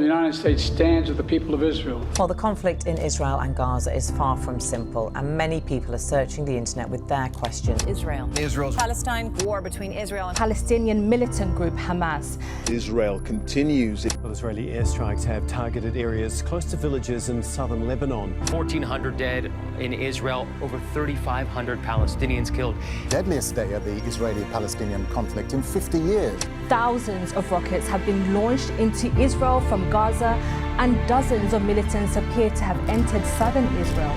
United States stands with the people of Israel. Well, the conflict in Israel and Gaza is far from simple, and many people are searching the internet with their questions. Israel-Palestine war between Israel and Palestinian militant group Hamas. Israel continues. Well, Israeli airstrikes have targeted areas close to villages in southern Lebanon. 1,400 dead in Israel, over 3,500 Palestinians killed. Deadliest day of the Israeli-Palestinian conflict in 50 years. Thousands of rockets have been launched into Israel from Gaza, and dozens of militants appear to have entered southern Israel.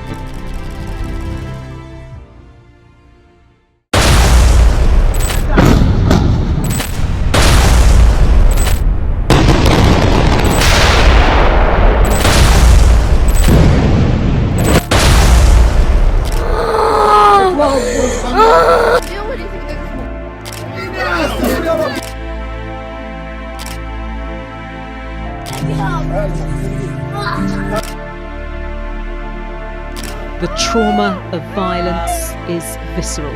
The trauma of violence is visceral.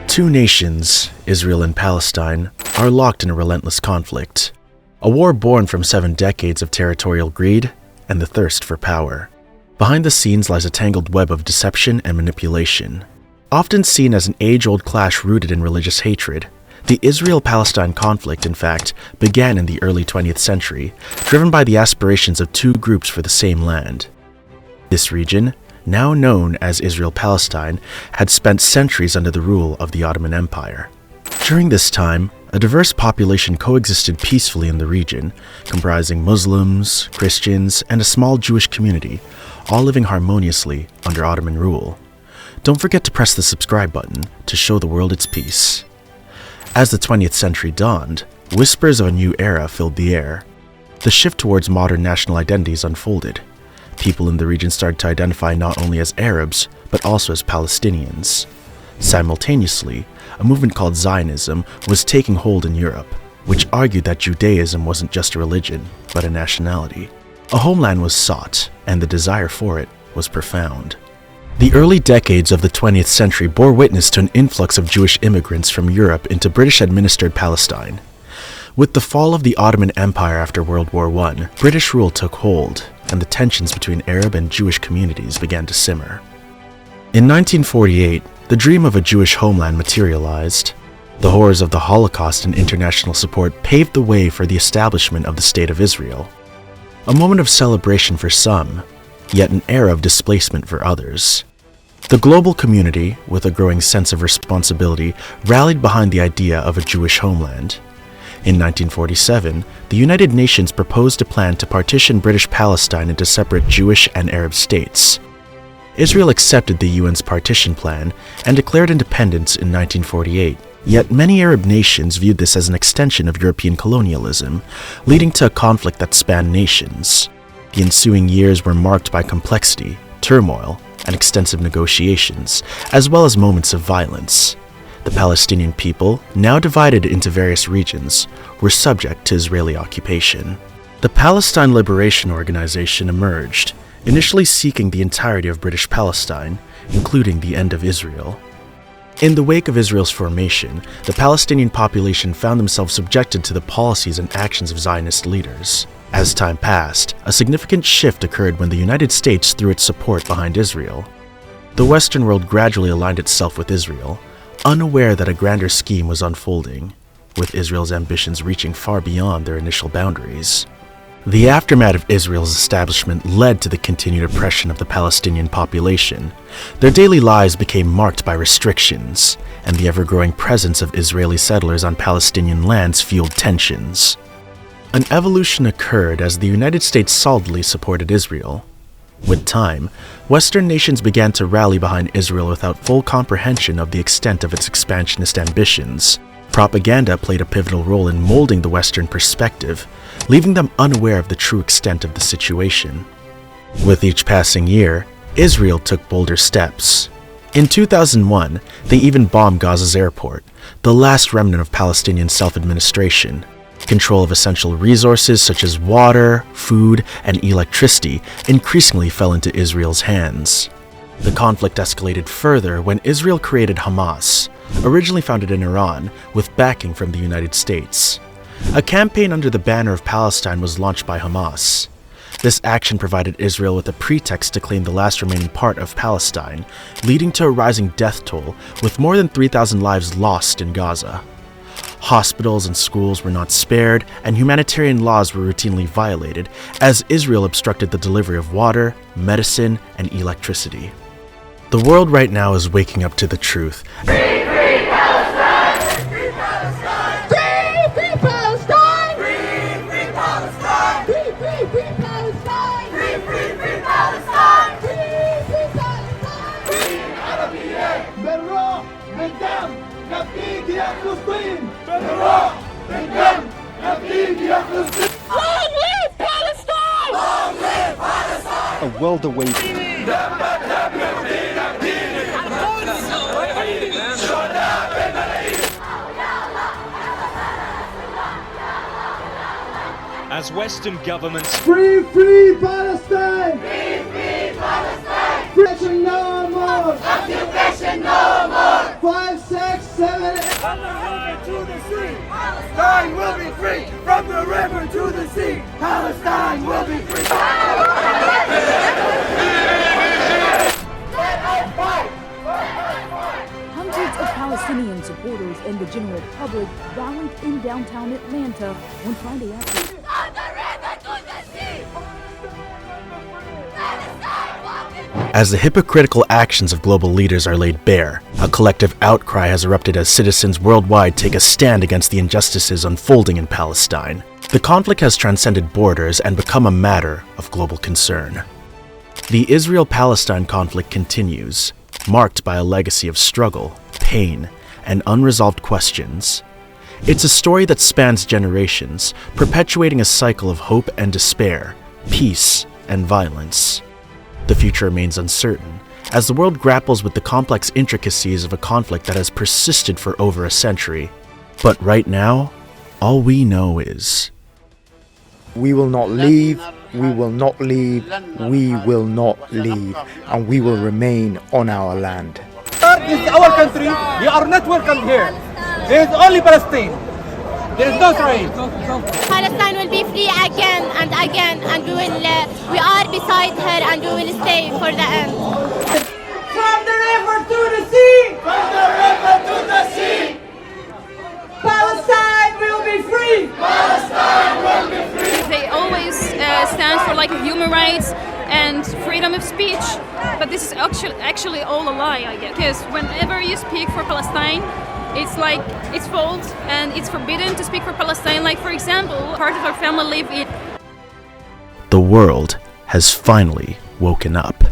Two nations, Israel and Palestine, are locked in a relentless conflict. A war born from 7 decades of territorial greed and the thirst for power. Behind the scenes lies a tangled web of deception and manipulation. Often seen as an age-old clash rooted in religious hatred, the Israel-Palestine conflict, in fact, began in the early 20th century, driven by the aspirations of two groups for the same land. This region, now known as Israel-Palestine, had spent centuries under the rule of the Ottoman Empire. During this time, a diverse population coexisted peacefully in the region, comprising Muslims, Christians, and a small Jewish community, all living harmoniously under Ottoman rule. Don't forget to press the subscribe button to show the world its peace. As the 20th century dawned, whispers of a new era filled the air. The shift towards modern national identities unfolded. People in the region started to identify not only as Arabs, but also as Palestinians. Simultaneously, a movement called Zionism was taking hold in Europe, which argued that Judaism wasn't just a religion, but a nationality. A homeland was sought, and the desire for it was profound. The early decades of the 20th century bore witness to an influx of Jewish immigrants from Europe into British-administered Palestine. With the fall of the Ottoman Empire after World War I, British rule took hold, and the tensions between Arab and Jewish communities began to simmer. In 1948, the dream of a Jewish homeland materialized. The horrors of the Holocaust and international support paved the way for the establishment of the State of Israel. A moment of celebration for some, yet an era of displacement for others. The global community, with a growing sense of responsibility, rallied behind the idea of a Jewish homeland. In 1947, the United Nations proposed a plan to partition British Palestine into separate Jewish and Arab states. Israel accepted the UN's partition plan and declared independence in 1948. Yet many Arab nations viewed this as an extension of European colonialism, leading to a conflict that spanned nations. The ensuing years were marked by complexity, turmoil, and extensive negotiations, as well as moments of violence. The Palestinian people, now divided into various regions, were subject to Israeli occupation. The Palestine Liberation Organization emerged, initially seeking the entirety of British Palestine, including the end of Israel. In the wake of Israel's formation, the Palestinian population found themselves subjected to the policies and actions of Zionist leaders. As time passed, a significant shift occurred when the United States threw its support behind Israel. The Western world gradually aligned itself with Israel, unaware that a grander scheme was unfolding, with Israel's ambitions reaching far beyond their initial boundaries. The aftermath of Israel's establishment led to the continued oppression of the Palestinian population. Their daily lives became marked by restrictions, and the ever-growing presence of Israeli settlers on Palestinian lands fueled tensions. An evolution occurred as the United States solidly supported Israel. With time, Western nations began to rally behind Israel without full comprehension of the extent of its expansionist ambitions. Propaganda played a pivotal role in molding the Western perspective, leaving them unaware of the true extent of the situation. With each passing year, Israel took bolder steps. In 2001, they even bombed Gaza's airport, the last remnant of Palestinian self-administration. Control of essential resources such as water, food, and electricity increasingly fell into Israel's hands. The conflict escalated further when Israel created Hamas, originally founded in Iran, with backing from the United States. A campaign under the banner of Palestine was launched by Hamas. This action provided Israel with a pretext to claim the last remaining part of Palestine, leading to a rising death toll, with more than 3,000 lives lost in Gaza. Hospitals and schools were not spared, and humanitarian laws were routinely violated, as Israel obstructed the delivery of water, medicine, and electricity. The world right now is waking up to the truth. Free Palestine! Free Palestine! Free Palestine! Free Palestine! Free Palestine! Free Palestine! Free Palestine! free عربيين بالروح بالدم نفديك يا فلسطين بالروح بالدم نفديك يا فلسطين. Long live Palestine! Long live Palestine! A world awaiting. As Western governments Free Palestine! Free Palestine! Occupation no more! Occupation no more! 5, 6, 7, 8. From the river to the sea, Palestine will be free. From the river to the sea, Palestine will be free. Hundreds of Palestinian supporters and the general public rallied in downtown Atlanta on Friday afternoon. From the river to the sea! Palestine will be free! As the hypocritical actions of global leaders are laid bare, a collective outcry has erupted as citizens worldwide take a stand against the injustices unfolding in Palestine. The conflict has transcended borders and become a matter of global concern. The Israel-Palestine conflict continues, marked by a legacy of struggle, pain, and unresolved questions. It's a story that spans generations, perpetuating a cycle of hope and despair, peace and violence. The future remains uncertain, as the world grapples with the complex intricacies of a conflict that has persisted for over a century. But right now, all we know is... We will not leave, we will not leave, we will not leave, and we will remain on our land. This is our country. You are not welcome here. There is only Palestine. There is no Israel. Palestine will be free again and again, and we are beside her, and we will stay for the end. From the river to the sea. From the river to the sea. Palestine will be free. Palestine will be free. They always stand for like human rights and freedom of speech, but this is actually all a lie, I guess. Because whenever you speak for Palestine, it's like it's false and it's forbidden to speak for Palestine. Like, for example, part of our family live in. The world has finally woken up.